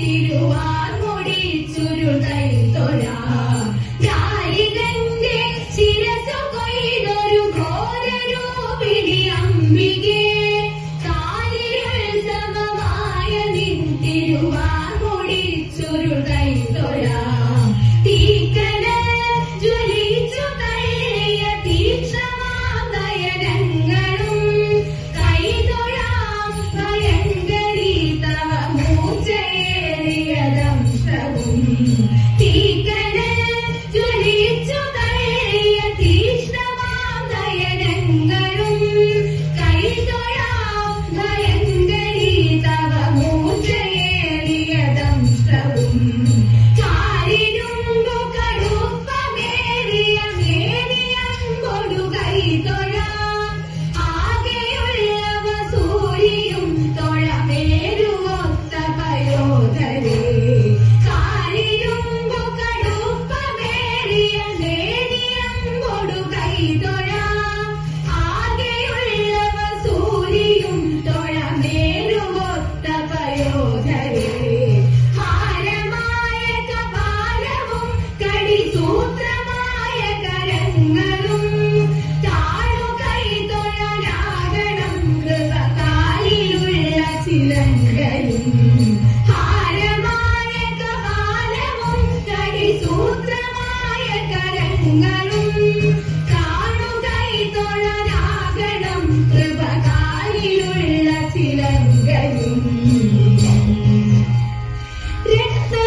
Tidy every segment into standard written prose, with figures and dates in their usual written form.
തിരുവാർമുടി ചുരുളൈ തൊഴാ ജാലികന്റെ ശിരസു കൊയ്തൊരു ഘോരരൂപിണി അംബികേ കാലിലുത്സവമായ നിൻ തിരുവാർമുടി ചുരുളൈ തൊഴാ തീക്കന ജ്വലിച്ചു തള്ളിയ തീക്ഷണമാനയനങ്ങളും കൈതൊഴാം ഭയങ്കരീ തവ മൂർച്ചയേറിയദംശവും തീക്കന ജ്വലിച്ചു തള്ളിയ തീക്ഷണമാനയനങ്ങളും കൈതൊഴാം ഭയങ്കരീ തവ മൂർച്ചയേറിയദംശവും കാലിരുമ്പു കടുപ്പമേറിയ മേനിയമ്പൊടു കൈതൊഴാം ആകെയുള്ളവ സൂര്യയും തൊഴമേരുവൊത്ത പയോധരേ കാലിരുമ്പു കടുപ്പമേറിയ മേനിയമ്പൊടു കൈതൊഴാം ആകെയുള്ളവ സൂര്യയും തൊഴമേരുവൊത്ത പയോധരേ ഹാരമായ കപാലവും കടിസൂത്രമായ കരങ്ങളും താഴു കൈതൊഴലാകണം കൃപകാലിലുള്ള ചിലങ്കയും ഹാരമായ കപാലവും കടിസൂത്രമായ കരങ്ങളും താഴു കൈതൊഴലാകണം കൃപകാലിലുള്ള ചിലങ്കയും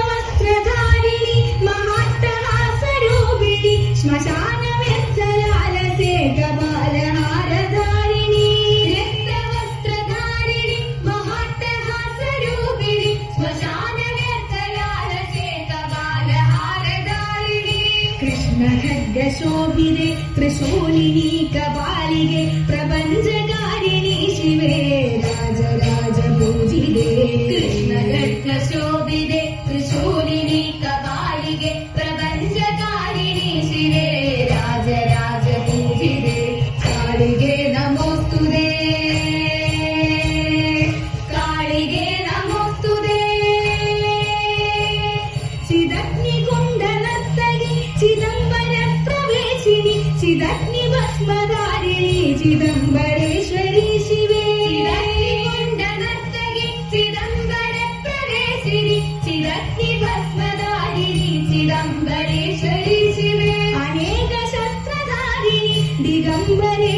രക്തവസ്ത്രധാരിണി മഹാട്ടഹാസരൂപിണി ശ്മശാനവ്യർത്ഥലാലസേ കപാലഹാരധാരിണി രക്തവസ്ത്രധാരിണി മഹാട്ടഹാസരൂപിണി ശ്മശാനവ്യർത്ഥലാലസേ കപാലഹാരധാരിണി കൃഷ്ണഖഡ്ഗശോഭിതേ ത്രിശൂലിനി കപാലികേ പ്രപഞ്ചകാരിണി ശിവേ രാജരാജപൂജിതേ കൃഷ്ണഖഡ്ഗശോഭിതേ ത്രിശൂലിനി കപാലികേ പ്രപഞ്ചകാരിണി ശിവേ രാജരാജപൂജിതേ കാളികേ നമോസ്തുതേ കാളികേ നമോസ്തുതേ ചിദഗ്നികുണ്ഡനർത്തകി ചിദംബര പ്രവേശിനി ചിദഗ്നിഭസ്മധാരിണി ചിദംബരേശ്വരി ശിവേ ചിദഗ്നികുണ്ഡനർത്തകി ചിദംബര പ്രവേശിനി ചിദഗ്നിഭസ്മധാരിണി ചിദംബരേശ്വരി ശിവേ അനേക ശസ്ത്രധാരിണി ദിഗംബരേ